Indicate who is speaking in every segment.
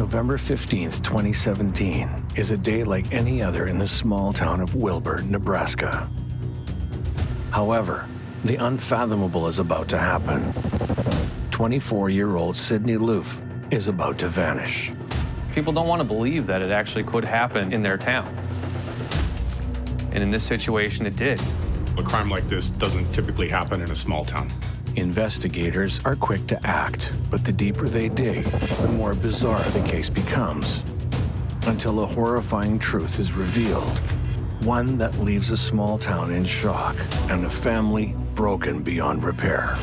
Speaker 1: November 15th, 2017 is a day like any other in the small town of Wilbur, Nebraska. However, the unfathomable is about to happen. 24-year-old Sydney Loofe is about to vanish.
Speaker 2: People don't want to believe that it actually could happen in their town. And in this situation, it did.
Speaker 3: A crime like this doesn't typically happen in a small town.
Speaker 1: Investigators are quick to act, but the deeper they dig, the more bizarre the case becomes, until a horrifying truth is revealed, one that leaves a small town in shock and a family broken beyond repair.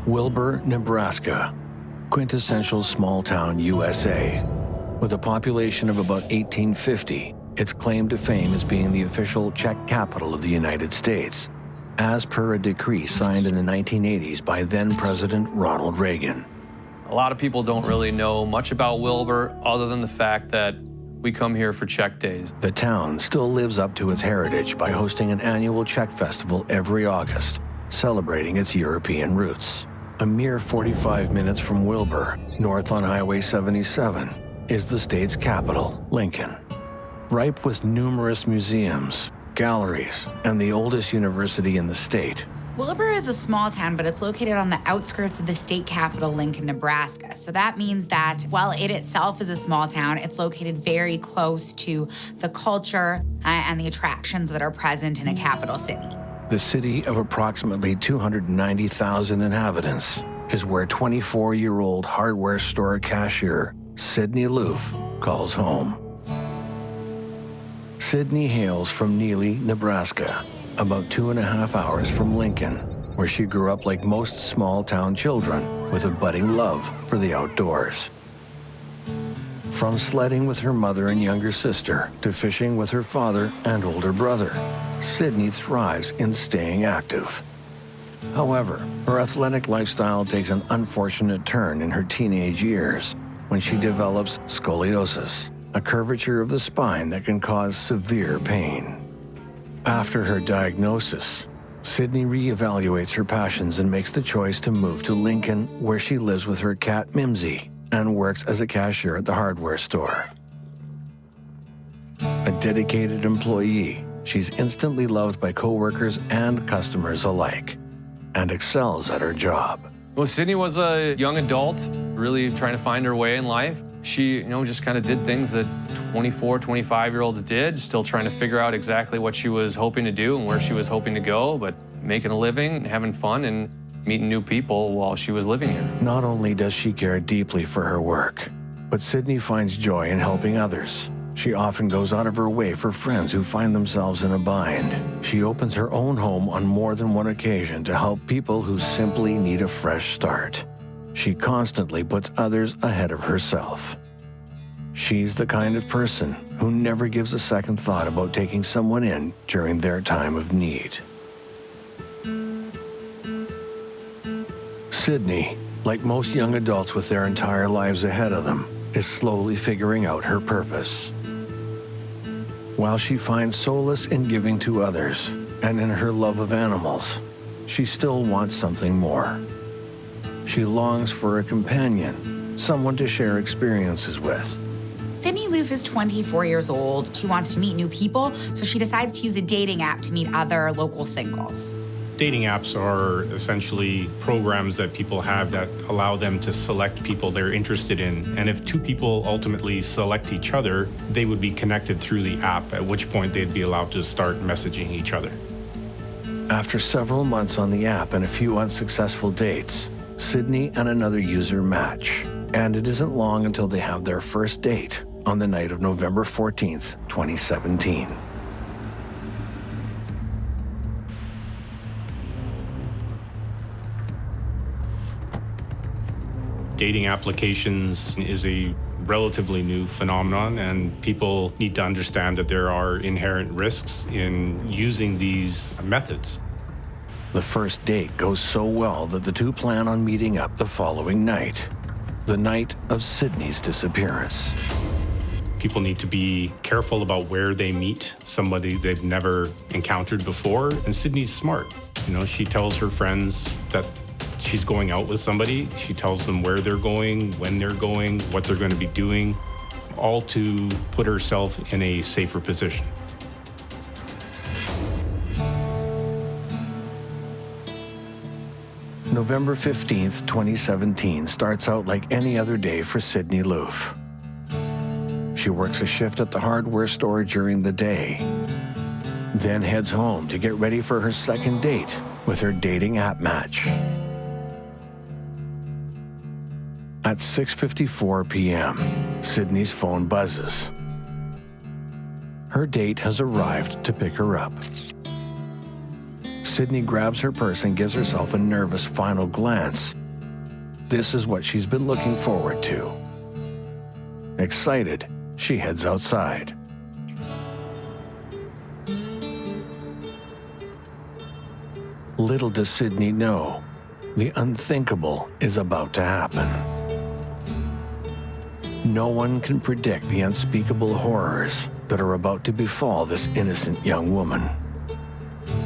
Speaker 1: Wilbur, Nebraska, quintessential small town USA. With a population of about 1850, its claim to fame is being the official Czech capital of the United States, as per a decree signed in the 1980s by then-President Ronald Reagan.
Speaker 2: A lot of people don't really know much about Wilbur other than the fact that we come here for Czech days.
Speaker 1: The town still lives up to its heritage by hosting an annual Czech festival every August, celebrating its European roots. A mere 45 minutes from Wilbur, north on Highway 77, is the state's capital, Lincoln. Ripe with numerous museums, galleries, and the oldest university in the state.
Speaker 4: Wilbur is a small town, but it's located on the outskirts of the state capital, Lincoln, Nebraska. So that means that while it itself is a small town, it's located very close to the culture and the attractions that are present in a capital city.
Speaker 1: The city of approximately 290,000 inhabitants is where 24-year-old hardware store cashier Sydney Loofe calls home. Sydney hails from Neely, Nebraska, about 2.5 hours from Lincoln, where she grew up like most small-town children with a budding love for the outdoors. From sledding with her mother and younger sister to fishing with her father and older brother, Sydney thrives in staying active. However, her athletic lifestyle takes an unfortunate turn in her teenage years when she develops scoliosis, a curvature of the spine that can cause severe pain. After her diagnosis, Sydney reevaluates her passions and makes the choice to move to Lincoln, where she lives with her cat Mimsy and works as a cashier at the hardware store. A dedicated employee, she's instantly loved by coworkers and customers alike, and excels at her job.
Speaker 2: Well, Sydney was a young adult, really trying to find her way in life. She, just kind of did things that 24, 25-year-olds did, still trying to figure out exactly what she was hoping to do and where she was hoping to go, but making a living, having fun, and meeting new people while she was living here.
Speaker 1: Not only does she care deeply for her work, but Sydney finds joy in helping others. She often goes out of her way for friends who find themselves in a bind. She opens her own home on more than one occasion to help people who simply need a fresh start. She constantly puts others ahead of herself. She's the kind of person who never gives a second thought about taking someone in during their time of need. Sydney, like most young adults with their entire lives ahead of them, is slowly figuring out her purpose. While she finds solace in giving to others and in her love of animals, she still wants something more. She longs for a companion, someone to share experiences with.
Speaker 4: Sydney Loofe is 24 years old. She wants to meet new people, so she decides to use a dating app to meet other local singles.
Speaker 3: Dating apps are essentially programs that people have that allow them to select people they're interested in. And if two people ultimately select each other, they would be connected through the app, at which point they'd be allowed to start messaging each other.
Speaker 1: After several months on the app and a few unsuccessful dates, Sydney and another user match. And it isn't long until they have their first date on the night of November 14th, 2017.
Speaker 3: Dating applications is a relatively new phenomenon, and people need to understand that there are inherent risks in using these methods.
Speaker 1: The first date goes so well that the two plan on meeting up the following night, the night of Sydney's disappearance.
Speaker 3: People need to be careful about where they meet somebody they've never encountered before, and Sydney's smart. She tells her friends that she's going out with somebody. She tells them where they're going, when they're going, what they're going to be doing, all to put herself in a safer position.
Speaker 1: November 15th, 2017 starts out like any other day for Sydney Loofe. She works a shift at the hardware store during the day, then heads home to get ready for her second date with her dating app match. At 6:54 p.m., Sydney's phone buzzes. Her date has arrived to pick her up. Sydney grabs her purse and gives herself a nervous final glance. This is what she's been looking forward to. Excited, she heads outside. Little does Sydney know, the unthinkable is about to happen. No one can predict the unspeakable horrors that are about to befall this innocent young woman.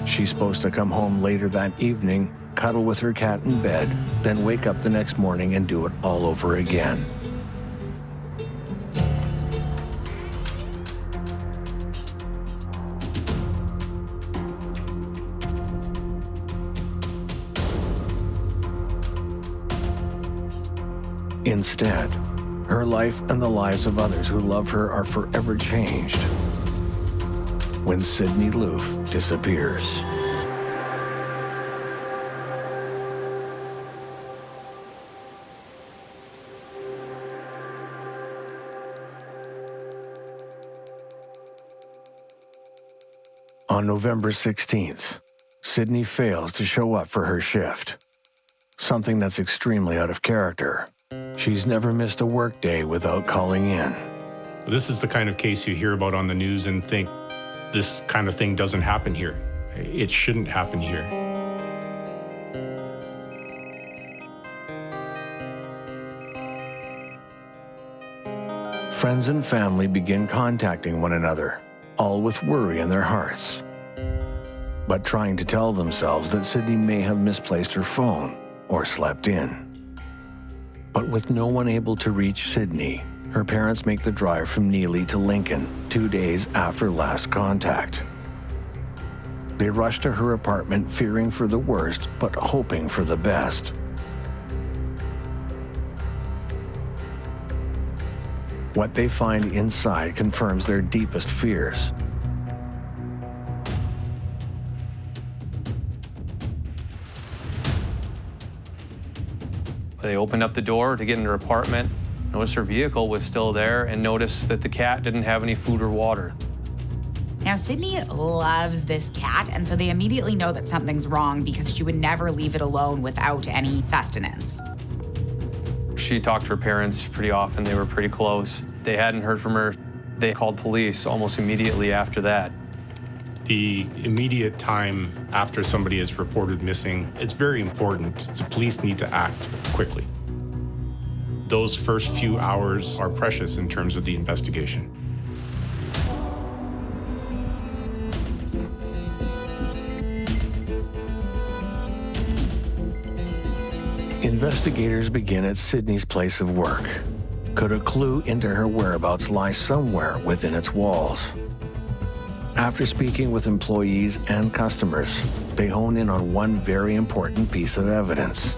Speaker 1: She's supposed to come home later that evening, cuddle with her cat in bed, then wake up the next morning and do it all over again. Instead, her life and the lives of others who love her are forever changed when Sydney Loofe disappears. On November 16th, Sydney fails to show up for her shift, something that's extremely out of character. She's never missed a work day without calling in.
Speaker 3: This is the kind of case you hear about on the news and think, this kind of thing doesn't happen here. It shouldn't happen here.
Speaker 1: Friends and family begin contacting one another, all with worry in their hearts, but trying to tell themselves that Sydney may have misplaced her phone or slept in. But with no one able to reach Sydney, her parents make the drive from Neely to Lincoln 2 days after last contact. They rush to her apartment fearing for the worst, but hoping for the best. What they find inside confirms their deepest fears.
Speaker 2: They opened up the door to get in her apartment, noticed her vehicle was still there, and noticed that the cat didn't have any food or water.
Speaker 4: Now, Sydney loves this cat, and so they immediately know that something's wrong because she would never leave it alone without any sustenance.
Speaker 2: She talked to her parents pretty often. They were pretty close. They hadn't heard from her. They called police almost immediately after that.
Speaker 3: The immediate time after somebody is reported missing, it's very important. The police need to act quickly. Those first few hours are precious in terms of the investigation.
Speaker 1: Investigators begin at Sydney's place of work. Could a clue into her whereabouts lie somewhere within its walls? After speaking with employees and customers, they hone in on one very important piece of evidence: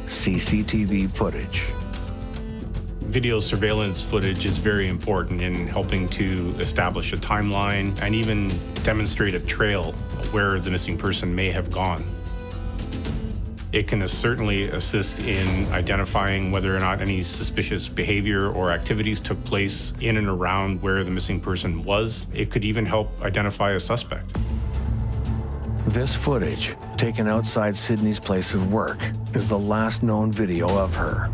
Speaker 1: CCTV footage.
Speaker 3: Video surveillance footage is very important in helping to establish a timeline and even demonstrate a trail where the missing person may have gone. It can certainly assist in identifying whether or not any suspicious behavior or activities took place in and around where the missing person was. It could even help identify a suspect.
Speaker 1: This footage, taken outside Sydney's place of work, is the last known video of her.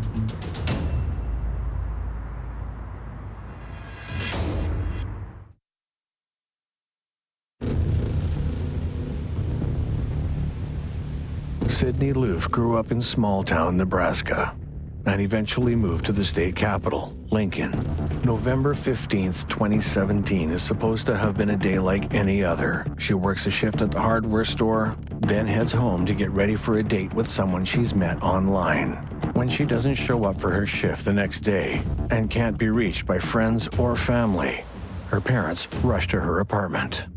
Speaker 1: Sydney Loofe grew up in small-town Nebraska and eventually moved to the state capital, Lincoln. November 15th, 2017 is supposed to have been a day like any other. She works a shift at the hardware store, then heads home to get ready for a date with someone she's met online. When she doesn't show up for her shift the next day and can't be reached by friends or family, her parents rush to her apartment.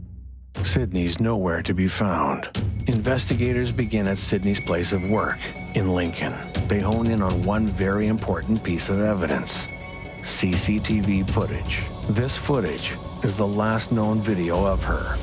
Speaker 1: Sydney's nowhere to be found. Investigators begin at Sydney's place of work in Lincoln. They hone in on one very important piece of evidence: CCTV footage. This footage is the last known video of her.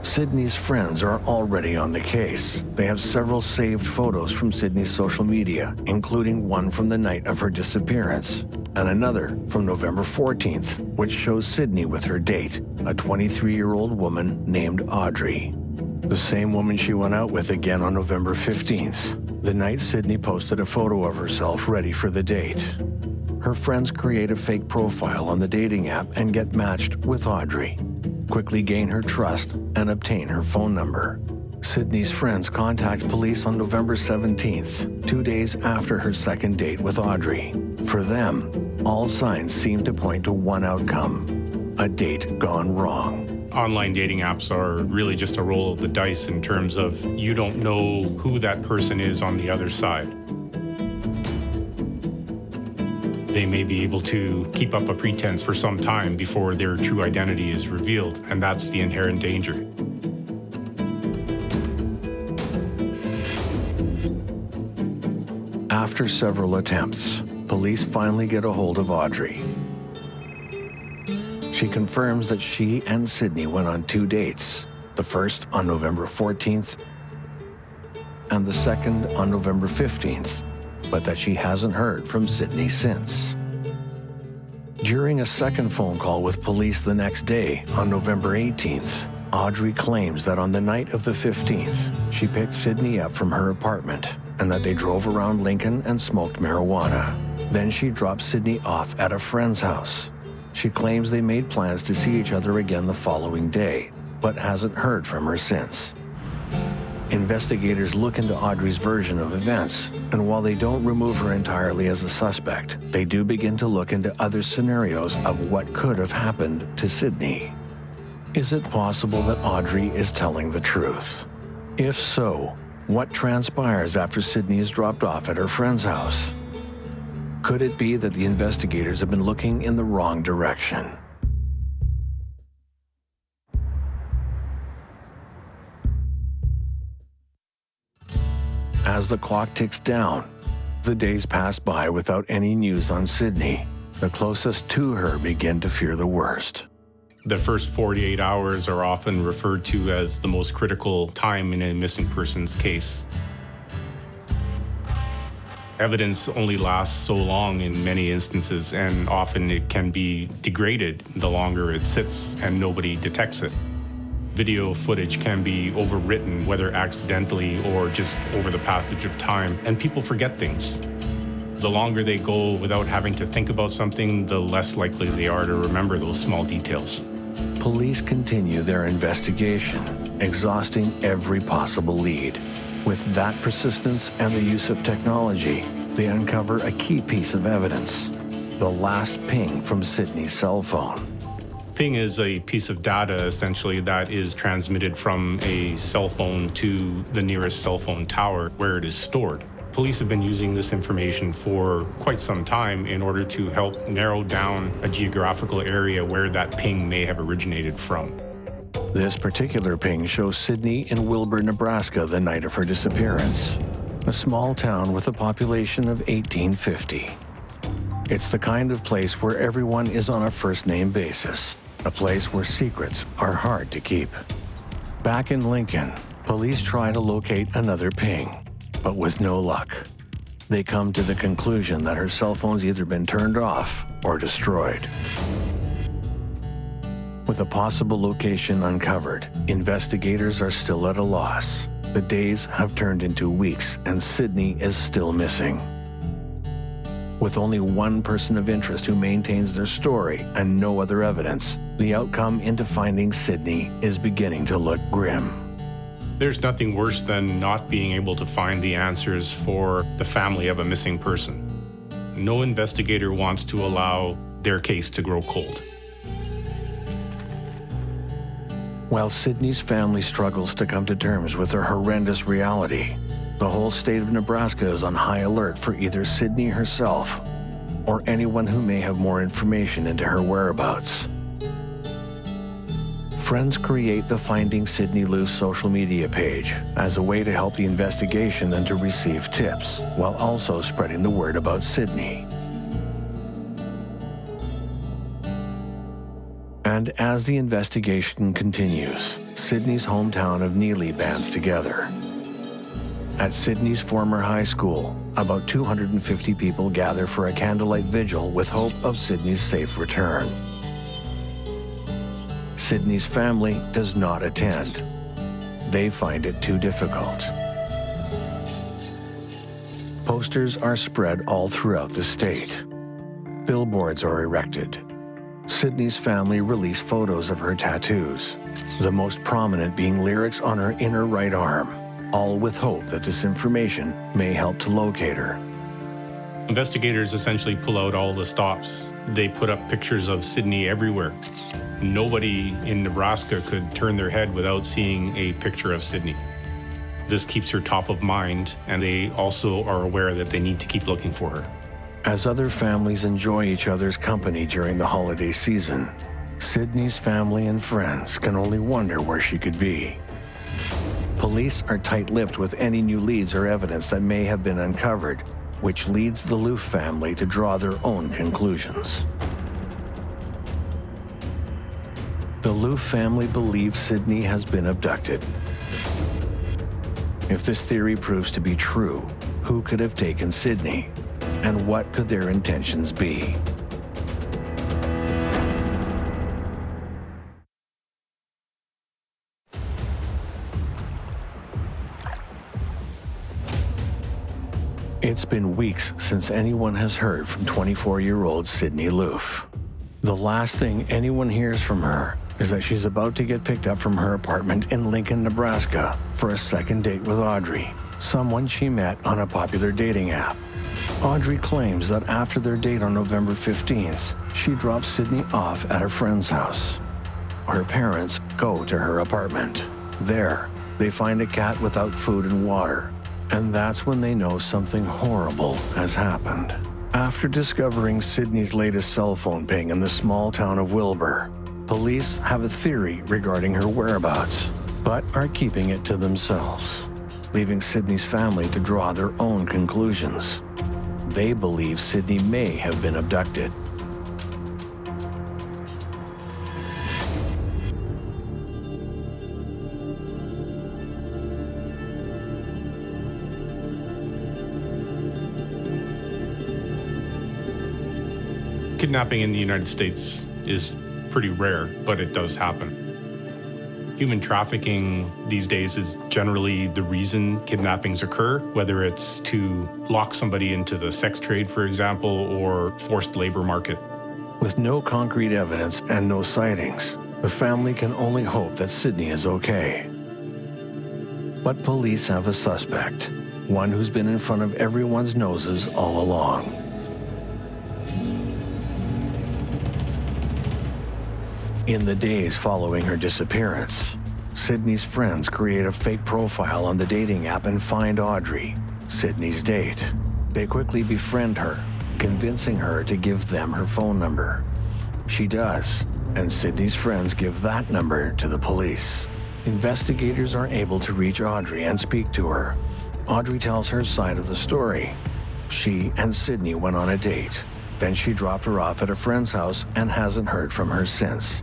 Speaker 1: Sydney's friends are already on the case. They have several saved photos from Sydney's social media, including one from the night of her disappearance, and another from November 14th, which shows Sydney with her date, a 23-year-old woman named Audrey. The same woman she went out with again on November 15th, the night Sydney posted a photo of herself ready for the date. Her friends create a fake profile on the dating app and get matched with Audrey, quickly gain her trust, and obtain her phone number. Sydney's friends contact police on November 17th, 2 days after her second date with Audrey. For them, all signs seem to point to one outcome: a date gone wrong.
Speaker 3: Online dating apps are really just a roll of the dice in terms of you don't know who that person is on the other side. They may be able to keep up a pretense for some time before their true identity is revealed, and that's the inherent danger.
Speaker 1: After several attempts, police finally get a hold of Audrey. She confirms that she and Sydney went on 2 dates, the first on November 14th and the second on November 15th, but that she hasn't heard from Sydney since. During a second phone call with police the next day, on November 18th, Audrey claims that on the night of the 15th, she picked Sydney up from her apartment and that they drove around Lincoln and smoked marijuana. Then she dropped Sydney off at a friend's house. She claims they made plans to see each other again the following day, but hasn't heard from her since. Investigators look into Audrey's version of events, and while they don't remove her entirely as a suspect, they do begin to look into other scenarios of what could have happened to Sydney. Is it possible that Audrey is telling the truth? If so, what transpires after Sydney is dropped off at her friend's house? Could it be that the investigators have been looking in the wrong direction? As the clock ticks down, the days pass by without any news on Sydney. The closest to her begin to fear the worst.
Speaker 3: The first 48 hours are often referred to as the most critical time in a missing person's case. Evidence only lasts so long in many instances, and often it can be degraded the longer it sits and nobody detects it. Video footage can be overwritten, whether accidentally or just over the passage of time, and people forget things. The longer they go without having to think about something, the less likely they are to remember those small details.
Speaker 1: Police continue their investigation, exhausting every possible lead. With that persistence and the use of technology, they uncover a key piece of evidence: the last ping from Sydney's cell phone.
Speaker 3: Ping is a piece of data, essentially, that is transmitted from a cell phone to the nearest cell phone tower where it is stored. Police have been using this information for quite some time in order to help narrow down a geographical area where that ping may have originated from.
Speaker 1: This particular ping shows Sydney in Wilbur, Nebraska, the night of her disappearance, a small town with a population of 1850. It's the kind of place where everyone is on a first-name basis, a place where secrets are hard to keep. Back in Lincoln, police try to locate another ping, but with no luck. They come to the conclusion that her cell phone's either been turned off or destroyed. With a possible location uncovered, investigators are still at a loss. The days have turned into weeks, and Sydney is still missing. With only one person of interest who maintains their story and no other evidence, the outcome into finding Sydney is beginning to look grim.
Speaker 3: There's nothing worse than not being able to find the answers for the family of a missing person. No investigator wants to allow their case to grow cold.
Speaker 1: While Sydney's family struggles to come to terms with her horrendous reality, the whole state of Nebraska is on high alert for either Sydney herself or anyone who may have more information into her whereabouts. Friends create the Finding Sydney Loofe social media page as a way to help the investigation and to receive tips, while also spreading the word about Sydney. And as the investigation continues, Sydney's hometown of Neely bands together. At Sydney's former high school, about 250 people gather for a candlelight vigil with hope of Sydney's safe return. Sydney's family does not attend. They find it too difficult. Posters are spread all throughout the state. Billboards are erected. Sydney's family release photos of her tattoos, the most prominent being lyrics on her inner right arm, all with hope that this information may help to locate her.
Speaker 3: Investigators essentially pull out all the stops. They put up pictures of Sydney everywhere. Nobody in Nebraska could turn their head without seeing a picture of Sydney. This keeps her top of mind, and they also are aware that they need to keep looking for her.
Speaker 1: As other families enjoy each other's company during the holiday season, Sydney's family and friends can only wonder where she could be. Police are tight-lipped with any new leads or evidence that may have been uncovered, which leads the Loofe family to draw their own conclusions. The Loofe family believes Sydney has been abducted. If this theory proves to be true, who could have taken Sydney? And what could their intentions be? It's been weeks since anyone has heard from 24-year-old Sydney Loofe. The last thing anyone hears from her is that she's about to get picked up from her apartment in Lincoln, Nebraska for a second date with Audrey, someone she met on a popular dating app. Audrey claims that after their date on November 15th, she drops Sydney off at her friend's house. Her parents go to her apartment. There, they find a cat without food and water. And that's when they know something horrible has happened. After discovering Sydney's latest cell phone ping in the small town of Wilbur, police have a theory regarding her whereabouts, but are keeping it to themselves, leaving Sydney's family to draw their own conclusions. They believe Sydney may have been abducted.
Speaker 3: Kidnapping in the United States is pretty rare, but it does happen. Human trafficking these days is generally the reason kidnappings occur, whether it's to lock somebody into the sex trade, for example, or forced labor market.
Speaker 1: With no concrete evidence and no sightings, the family can only hope that Sydney is okay. But police have a suspect, one who's been in front of everyone's noses all along. In the days following her disappearance, Sydney's friends create a fake profile on the dating app and find Audrey, Sydney's date. They quickly befriend her, convincing her to give them her phone number. She does, and Sydney's friends give that number to the police. Investigators are able to reach Audrey and speak to her. Audrey tells her side of the story. She and Sydney went on a date. Then she dropped her off at a friend's house and hasn't heard from her since.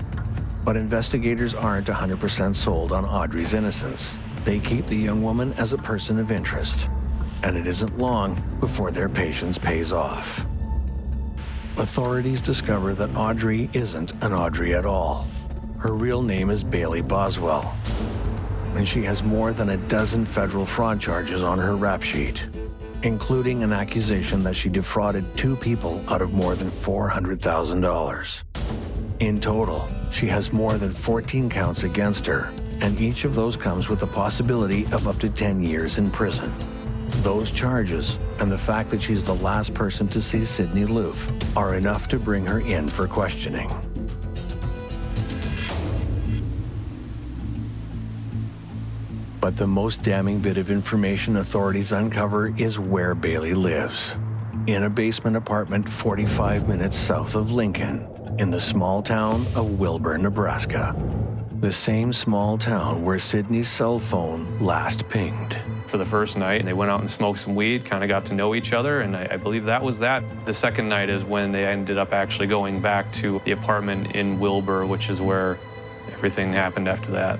Speaker 1: But investigators aren't 100% sold on Audrey's innocence. They keep the young woman as a person of interest. And it isn't long before their patience pays off. Authorities discover that Audrey isn't an Audrey at all. Her real name is Bailey Boswell, and she has more than a dozen federal fraud charges on her rap sheet, including an accusation that she defrauded 2 people out of more than $400,000. In total, she has more than 14 counts against her, and each of those comes with the possibility of up to 10 years in prison. Those charges, and the fact that she's the last person to see Sydney Loofe, are enough to bring her in for questioning. But the most damning bit of information authorities uncover is where Bailey lives. In a basement apartment 45 minutes south of Lincoln, in the small town of Wilbur, Nebraska. The same small town where Sydney's cell phone last pinged.
Speaker 2: For the first night, they went out and smoked some weed, kind of got to know each other, and I believe that was that. The second night is when they ended up actually going back to the apartment in Wilbur, which is where everything happened after that.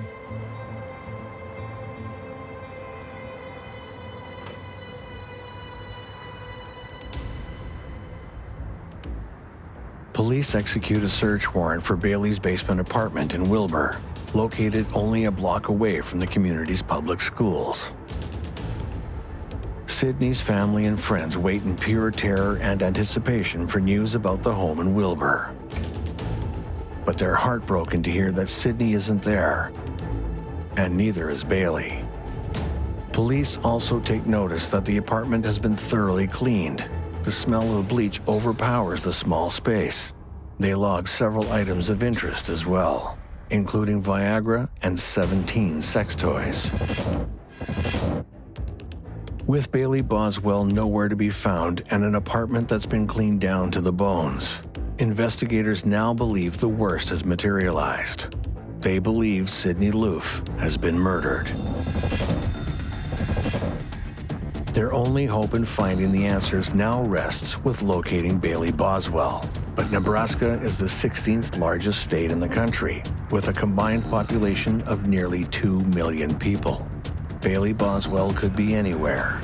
Speaker 1: Police execute a search warrant for Bailey's basement apartment in Wilbur, located only a block away from the community's public schools. Sydney's family and friends wait in pure terror and anticipation for news about the home in Wilbur. But they're heartbroken to hear that Sydney isn't there, and neither is Bailey. Police also take notice that the apartment has been thoroughly cleaned. The smell of bleach overpowers the small space. They log several items of interest as well, including Viagra and 17 sex toys. With Bailey Boswell nowhere to be found and an apartment that's been cleaned down to the bones, investigators now believe the worst has materialized. They believe Sydney Loofe has been murdered. Their only hope in finding the answers now rests with locating Bailey Boswell. But Nebraska is the 16th largest state in the country, with a combined population of nearly 2 million people. Bailey Boswell could be anywhere.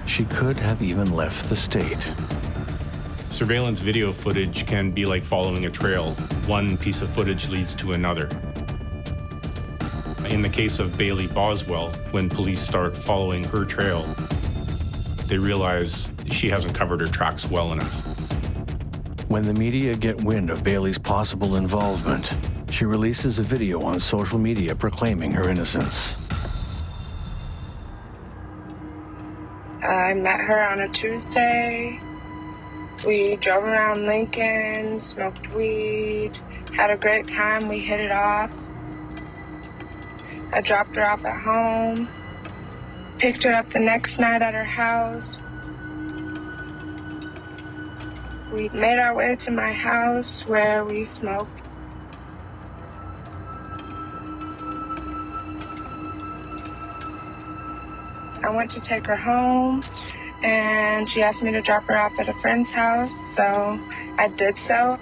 Speaker 1: She could have even left the state.
Speaker 3: Surveillance video footage can be like following a trail. One piece of footage leads to another. In the case of Bailey Boswell, when police start following her trail, they realize she hasn't covered her tracks well enough.
Speaker 1: When the media get wind of Bailey's possible involvement, she releases a video on social media proclaiming her innocence.
Speaker 5: I met her on a Tuesday. We drove around Lincoln, smoked weed, had a great time. We hit it off. I dropped her off at home, picked her up the next night at her house. We made our way to my house where we smoked. I went to take her home, and she asked me to drop her off at a friend's house, so I did so.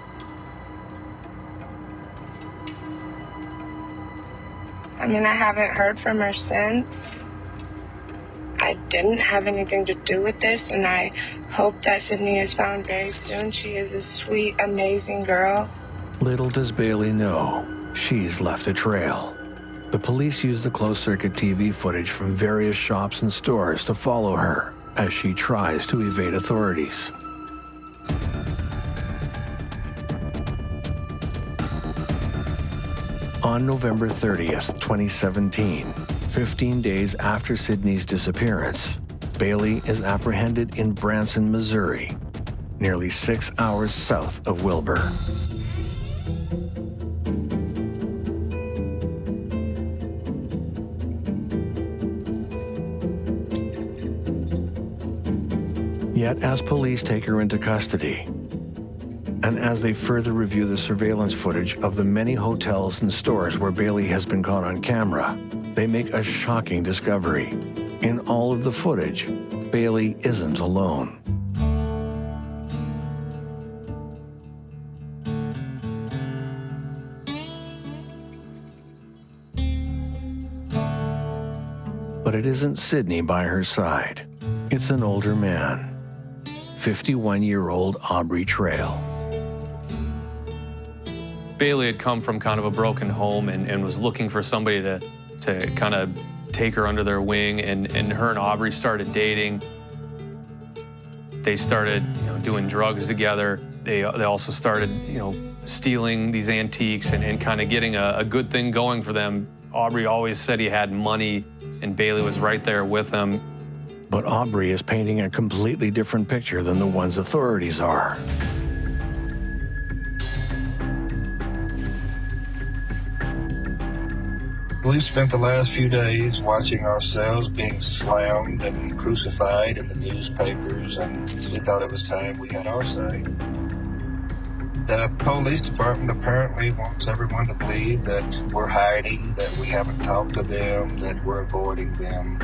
Speaker 5: I mean, I haven't heard from her since. I didn't have anything to do with this, and I hope that Sydney is found very soon. She is a sweet, amazing girl.
Speaker 1: Little does Bailey know, she's left a trail. The police use the closed-circuit TV footage from various shops and stores to follow her as she tries to evade authorities. On November 30th, 2017, 15 days after Sydney's disappearance, Bailey is apprehended in Branson, Missouri, nearly 6 hours south of Wilbur. Yet as police take her into custody, and as they further review the surveillance footage of the many hotels and stores where Bailey has been caught on camera, they make a shocking discovery. In all of the footage, Bailey isn't alone. But it isn't Sydney by her side. It's an older man, 51-year-old Aubrey Trail.
Speaker 2: Bailey had come from kind of a broken home and was looking for somebody to kind of take her under their wing, and her and Aubrey started dating. They started, doing drugs together. They also started, stealing these antiques and kind of getting a good thing going for them. Aubrey always said he had money, and Bailey was right there with him.
Speaker 1: But Aubrey is painting a completely different picture than the ones authorities are.
Speaker 6: We've spent the last few days watching ourselves being slammed and crucified in the newspapers, and we thought it was time we had our say. The police department apparently wants everyone to believe that we're hiding, that we haven't talked to them, that we're avoiding them.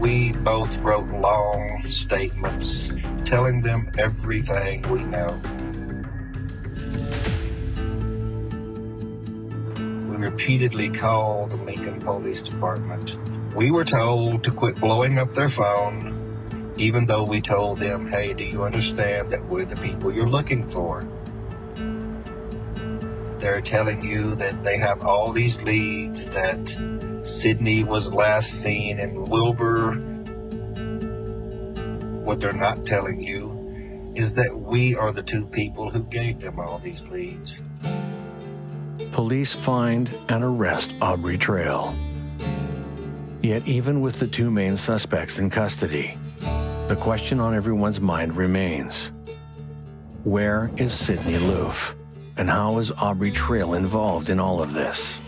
Speaker 6: We both wrote long statements telling them everything we know. We repeatedly called the Lincoln Police Department. We were told to quit blowing up their phone, even though we told them, hey, do you understand that we're the people you're looking for? They're telling you that they have all these leads, that Sydney was last seen in Wilbur. What they're not telling you is that we are the two people who gave them all these leads.
Speaker 1: Police find and arrest Aubrey Trail. Yet even with the two main suspects in custody, the question on everyone's mind remains: where is Sydney Loofe? And how is Aubrey Trail involved in all of this?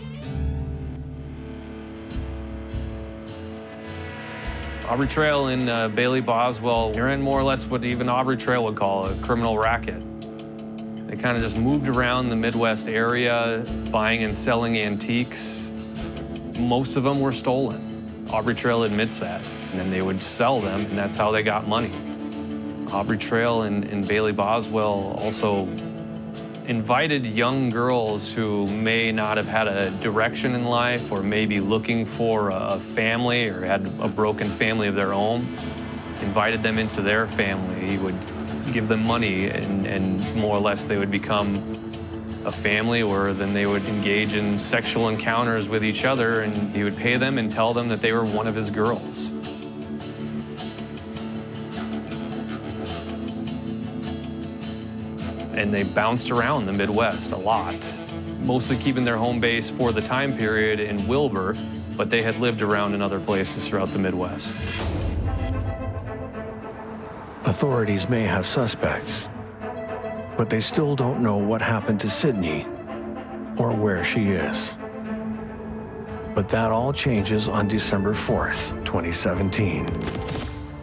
Speaker 2: Aubrey Trail and Bailey Boswell, you're in more or less what even Aubrey Trail would call a criminal racket. They kind of just moved around the Midwest area, buying and selling antiques. Most of them were stolen. Aubrey Trail admits that. And then they would sell them, and that's how they got money. Aubrey Trail and Bailey Boswell also invited young girls who may not have had a direction in life or maybe looking for a family or had a broken family of their own, invited them into their family. He would give them money and more or less they would become a family, or then they would engage in sexual encounters with each other, and he would pay them and tell them that they were one of his girls. And they bounced around the Midwest a lot, mostly keeping their home base for the time period in Wilbur, but they had lived around in other places throughout the Midwest.
Speaker 1: Authorities may have suspects, but they still don't know what happened to Sydney or where she is. But that all changes on December 4th, 2017.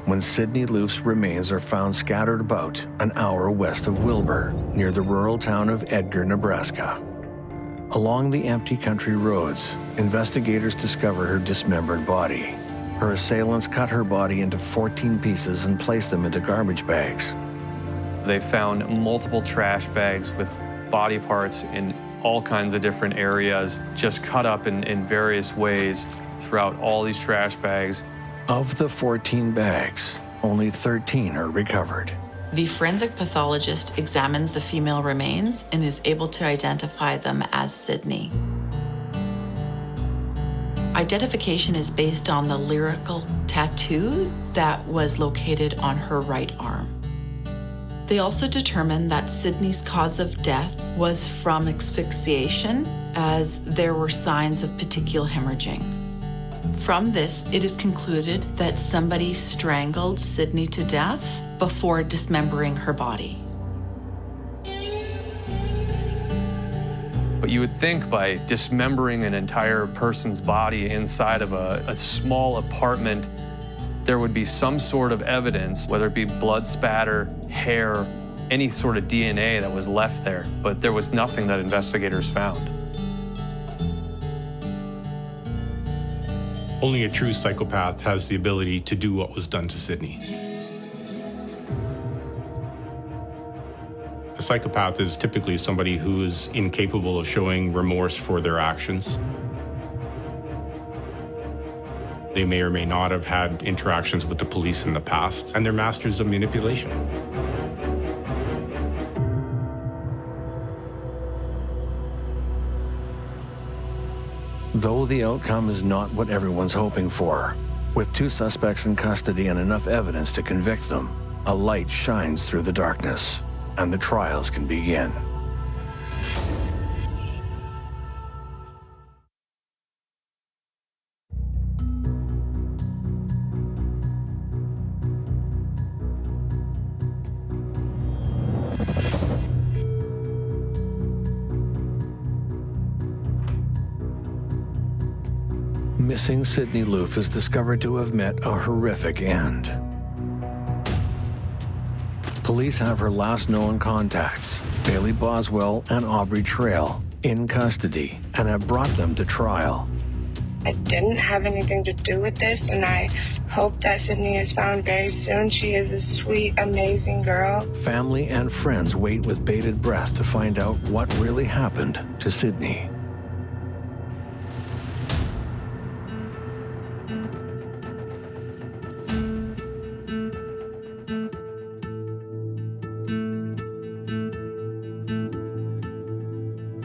Speaker 1: When Sydney Loofe's remains are found scattered about an hour west of Wilbur, near the rural town of Edgar, Nebraska. Along the empty country roads, investigators discover her dismembered body. Her assailants cut her body into 14 pieces and placed them into garbage bags.
Speaker 2: They found multiple trash bags with body parts in all kinds of different areas, just cut up in various ways throughout all these trash bags.
Speaker 1: Of the 14 bags, only 13 are recovered.
Speaker 7: The forensic pathologist examines the female remains and is able to identify them as Sydney. Identification is based on the lyrical tattoo that was located on her right arm. They also determined that Sydney's cause of death was from asphyxiation, as there were signs of petechial hemorrhaging. From this, it is concluded that somebody strangled Sydney to death before dismembering her body.
Speaker 2: But you would think by dismembering an entire person's body inside of a small apartment, there would be some sort of evidence, whether it be blood spatter, hair, any sort of DNA that was left there. But there was nothing that investigators found.
Speaker 3: Only a true psychopath has the ability to do what was done to Sydney. A psychopath is typically somebody who is incapable of showing remorse for their actions. They may or may not have had interactions with the police in the past, and they're masters of manipulation.
Speaker 1: Though the outcome is not what everyone's hoping for, with 2 suspects in custody and enough evidence to convict them, a light shines through the darkness, and the trials can begin. Missing Sydney Loofe is discovered to have met a horrific end. Police have her last known contacts, Bailey Boswell and Aubrey Trail, in custody and have brought them to trial.
Speaker 5: I didn't have anything to do with this, and I hope that Sydney is found very soon. She is a sweet, amazing girl.
Speaker 1: Family and friends wait with bated breath to find out what really happened to Sydney.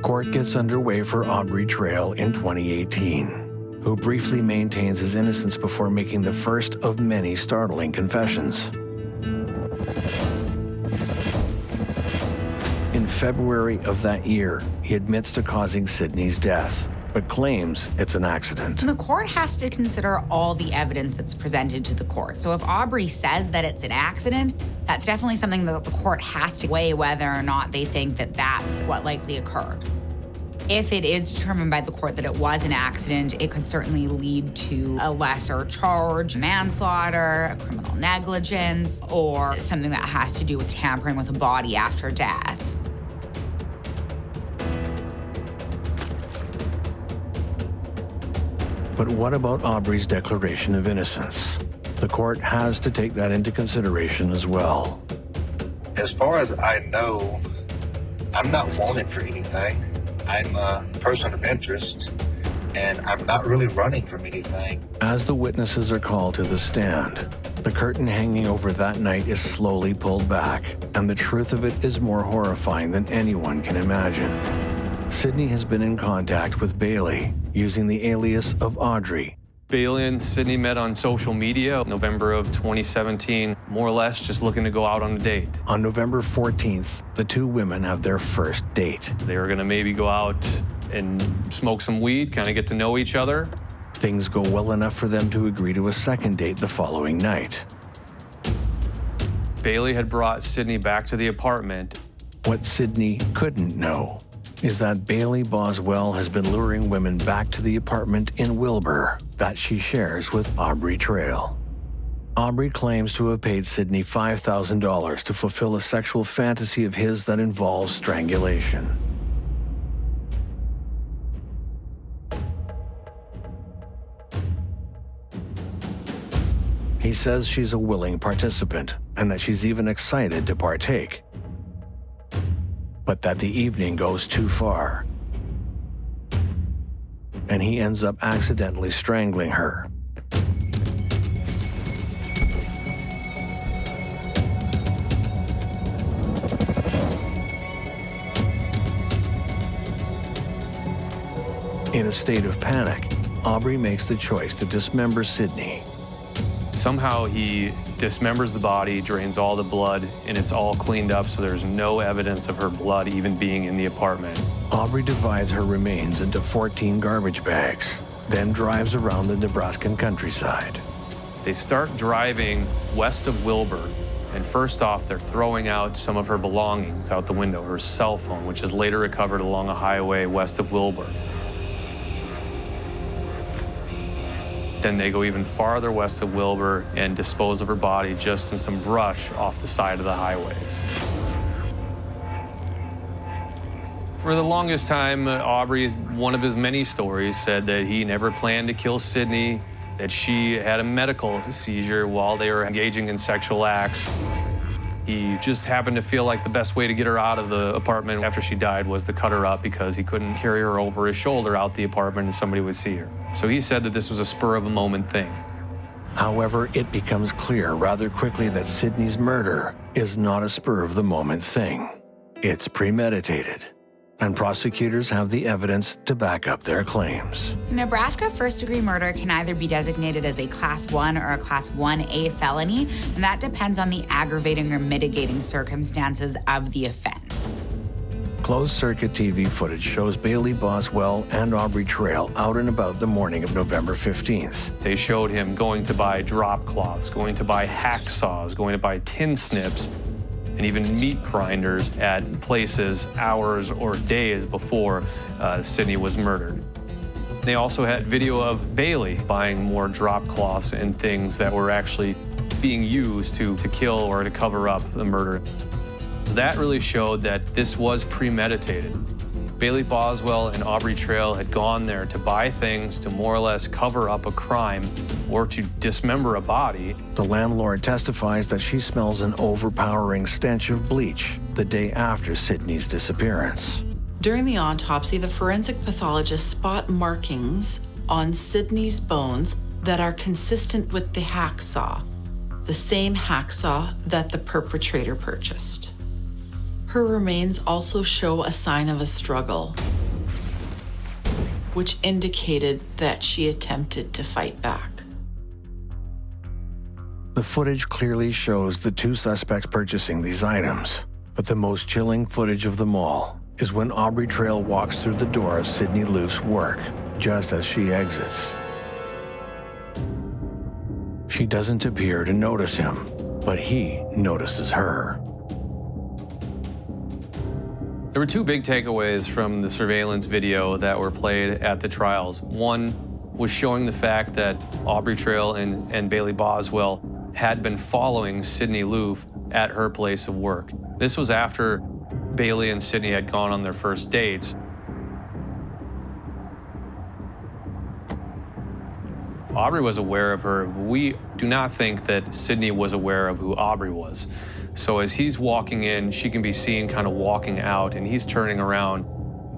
Speaker 1: Court gets underway for Aubrey Trail in 2018, who briefly maintains his innocence before making the first of many startling confessions. In February of that year, he admits to causing Sydney's death, but claims it's an accident.
Speaker 4: The court has to consider all the evidence that's presented to the court. So if Aubrey says that it's an accident, that's definitely something that the court has to weigh whether or not they think that that's what likely occurred. If it is determined by the court that it was an accident, it could certainly lead to a lesser charge, manslaughter, criminal negligence, or something that has to do with tampering with a body after death.
Speaker 1: But what about Aubrey's declaration of innocence? The court has to take that into consideration as well.
Speaker 6: As far as I know, I'm not wanted for anything. I'm a person of interest, and I'm not really running from anything.
Speaker 1: As the witnesses are called to the stand, the curtain hanging over that night is slowly pulled back, and the truth of it is more horrifying than anyone can imagine. Sydney has been in contact with Bailey using the alias of Audrey.
Speaker 2: Bailey and Sydney met on social media November of 2017, more or less just looking to go out on a date.
Speaker 1: On November 14th, the 2 women have their first date.
Speaker 2: They were gonna maybe go out and smoke some weed, kind of get to know each other.
Speaker 1: Things go well enough for them to agree to a second date the following night.
Speaker 2: Bailey had brought Sydney back to the apartment.
Speaker 1: What Sydney couldn't know is that Bailey Boswell has been luring women back to the apartment in Wilbur that she shares with Aubrey Trail. Aubrey claims to have paid Sydney $5,000 to fulfill a sexual fantasy of his that involves strangulation. He says she's a willing participant and that she's even excited to partake, but that the evening goes too far, and he ends up accidentally strangling her. In a state of panic, Aubrey makes the choice to dismember Sydney.
Speaker 2: Somehow he dismembers the body, drains all the blood, and it's all cleaned up so there's no evidence of her blood even being in the apartment.
Speaker 1: Aubrey divides her remains into 14 garbage bags, then drives around the Nebraskan countryside.
Speaker 2: They start driving west of Wilbur, And first off, they're throwing out some of her belongings out the window, her cell phone, which is later recovered along a highway west of Wilbur. Then they go even farther west of Wilbur and dispose of her body just in some brush off the side of the highways. For the longest time, Aubrey, one of his many stories, said that he never planned to kill Sydney, that she had a medical seizure while they were engaging in sexual acts. He just happened to feel like the best way to get her out of the apartment after she died was to cut her up because he couldn't carry her over his shoulder out the apartment and somebody would see her. So he said that this was a spur-of-the-moment thing.
Speaker 1: However, it becomes clear rather quickly that Sydney's murder is not a spur-of-the-moment thing. It's premeditated, and prosecutors have the evidence to back up their claims.
Speaker 4: In Nebraska, first-degree murder can either be designated as a Class 1 or a Class 1A felony, and that depends on the aggravating or mitigating circumstances of the offense.
Speaker 1: Closed-circuit TV footage shows Bailey Boswell and Aubrey Trail out and about the morning of November 15th.
Speaker 2: They showed him going to buy drop cloths, going to buy hacksaws, going to buy tin snips, and even meat grinders at places hours or days before Sydney was murdered. They also had video of Bailey buying more drop cloths and things that were actually being used to kill or to cover up the murder. That really showed that this was premeditated. Bailey Boswell and Aubrey Trail had gone there to buy things to more or less cover up a crime or to dismember a body.
Speaker 1: The landlord testifies that she smells an overpowering stench of bleach the day after Sydney's disappearance.
Speaker 7: During the autopsy, the forensic pathologists spot markings on Sydney's bones that are consistent with the hacksaw, the same hacksaw that the perpetrator purchased. Her remains also show a sign of a struggle, which indicated that she attempted to fight back.
Speaker 1: The footage clearly shows the two suspects purchasing these items, but the most chilling footage of them all is when Aubrey Trail walks through the door of Sydney Loofe's work, just as she exits. She doesn't appear to notice him, but he notices her.
Speaker 2: There were two big takeaways from the surveillance video that were played at the trials. One was showing the fact that Aubrey Trail and Bailey Boswell had been following Sydney Loofe at her place of work. This was after Bailey and Sydney had gone on their first dates. Aubrey was aware of her. We do not think that Sydney was aware of who Aubrey was. So as he's walking in, she can be seen kind of walking out, and he's turning around,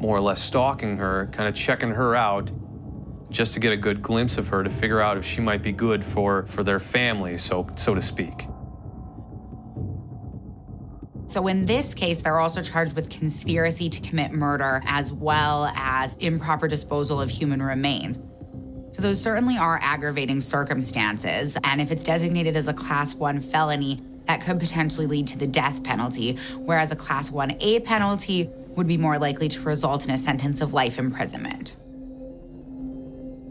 Speaker 2: more or less stalking her, kind of checking her out, just to get a good glimpse of her to figure out if she might be good for their family, so to speak.
Speaker 4: So in this case, they're also charged with conspiracy to commit murder as well as improper disposal of human remains. So those certainly are aggravating circumstances, and if it's designated as a Class 1 felony, that could potentially lead to the death penalty, whereas a Class 1A penalty would be more likely to result in a sentence of life imprisonment.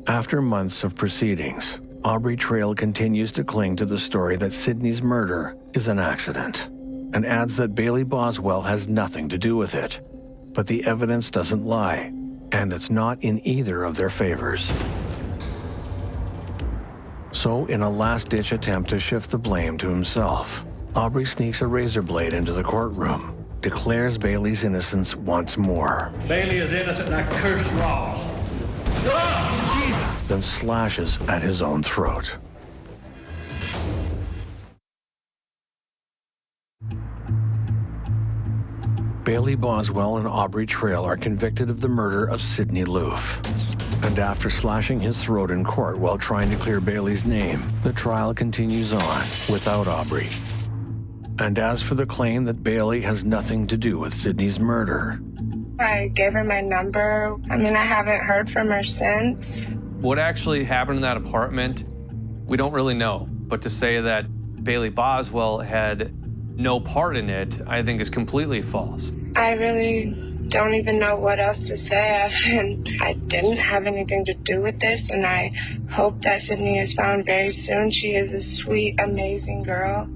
Speaker 1: After months of proceedings, Aubrey Trail continues to cling to the story that Sydney's murder is an accident, and adds that Bailey Boswell has nothing to do with it. But the evidence doesn't lie, and it's not in either of their favors. So, in a last-ditch attempt to shift the blame to himself, Aubrey sneaks a razor blade into the courtroom, declares Bailey's innocence once more.
Speaker 8: Bailey is innocent and I curse you all.
Speaker 1: Then slashes at his own throat. Bailey Boswell and Aubrey Trail are convicted of the murder of Sydney Loofe. And after slashing his throat in court while trying to clear Bailey's name, the trial continues on without Aubrey. And as for the claim that Bailey has nothing to do with Sydney's murder,
Speaker 5: I gave her my number. I haven't heard from her since.
Speaker 2: What actually happened in that apartment, we don't really know. But to say that Bailey Boswell had no part in it, I think is completely false.
Speaker 5: I really don't even know what else to say. I didn't have anything to do with this, and I hope that Sydney is found very soon. She is a sweet, amazing girl.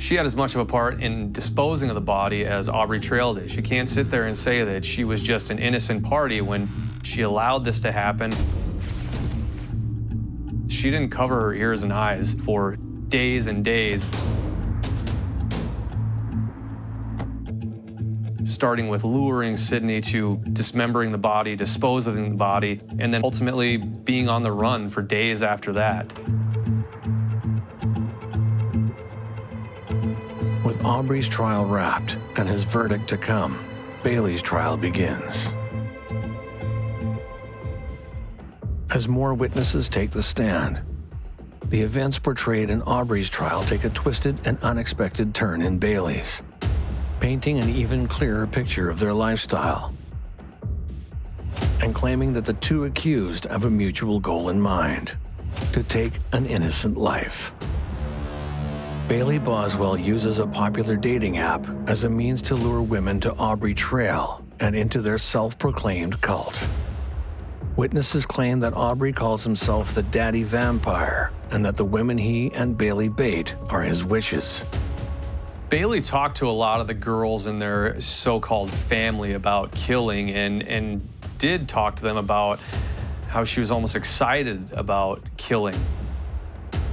Speaker 2: She had as much of a part in disposing of the body as Aubrey Trail did. She can't sit there and say that she was just an innocent party when she allowed this to happen. She didn't cover her ears and eyes for days and days. Starting with luring Sydney to dismembering the body, disposing of the body, and then ultimately being on the run for days after that.
Speaker 1: With Aubrey's trial wrapped and his verdict to come, Bailey's trial begins. As more witnesses take the stand, the events portrayed in Aubrey's trial take a twisted and unexpected turn in Bailey's, painting an even clearer picture of their lifestyle and claiming that the two accused have a mutual goal in mind: to take an innocent life. Bailey Boswell uses a popular dating app as a means to lure women to Aubrey Trail and into their self-proclaimed cult. Witnesses claim that Aubrey calls himself the daddy vampire and that the women he and Bailey bait are his witches.
Speaker 2: Bailey talked to a lot of the girls in their so-called family about killing and did talk to them about how she was almost excited about killing,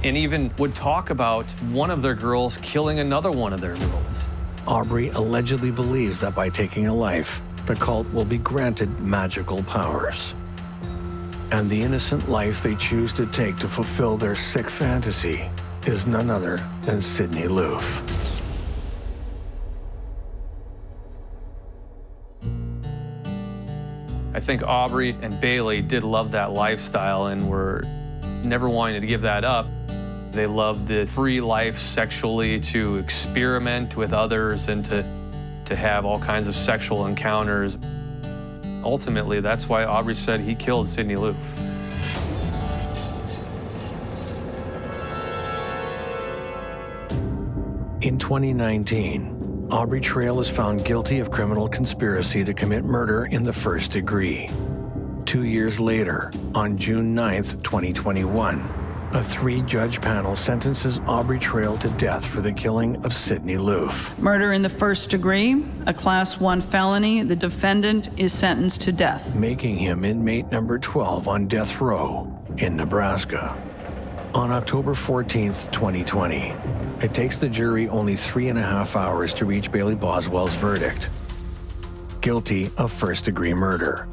Speaker 2: and even would talk about one of their girls killing another one of their girls.
Speaker 1: Aubrey allegedly believes that by taking a life, the cult will be granted magical powers. And the innocent life they choose to take to fulfill their sick fantasy is none other than Sydney Loofe.
Speaker 2: I think Aubrey and Bailey did love that lifestyle and were never wanting to give that up. They loved the free life sexually, to experiment with others and to have all kinds of sexual encounters. Ultimately, that's why Aubrey said he killed Sydney Loofe.
Speaker 1: In 2019, Aubrey Trail is found guilty of criminal conspiracy to commit murder in the first degree. 2 years later, on June 9th, 2021, a 3-judge panel sentences Aubrey Trail to death for the killing of Sydney Loofe.
Speaker 9: Murder in the first degree, a Class 1 felony. The defendant is sentenced to death,
Speaker 1: making him inmate number 12 on death row in Nebraska. On October 14th, 2020, it takes the jury only 3.5 hours to reach Bailey Boswell's verdict: guilty of first-degree murder,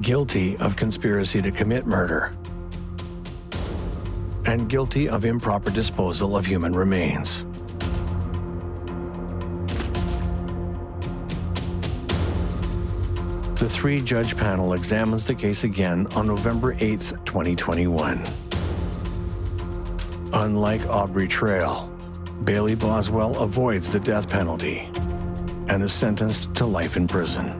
Speaker 1: guilty of conspiracy to commit murder, and guilty of improper disposal of human remains. The 3-judge panel examines the case again on November 8th, 2021. Unlike Aubrey Trail, Bailey Boswell avoids the death penalty and is sentenced to life in prison.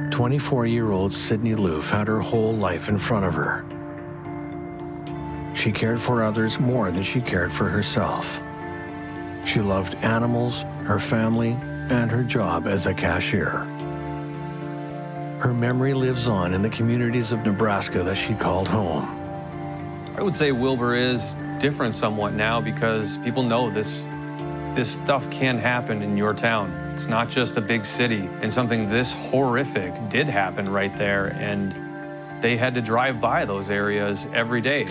Speaker 1: 24-year-old Sydney Loofe had her whole life in front of her. She cared for others more than she cared for herself. She loved animals, her family, and her job as a cashier. Her memory lives on in the communities of Nebraska that she called home.
Speaker 2: I would say Wilbur is different somewhat now because people know this stuff can happen in your town. It's not just a big city, and something this horrific did happen right there, and they had to drive by those areas every day.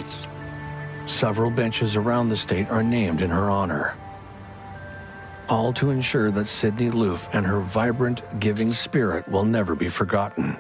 Speaker 1: Several benches around the state are named in her honor, all to ensure that Sydney Loofe and her vibrant, giving spirit will never be forgotten.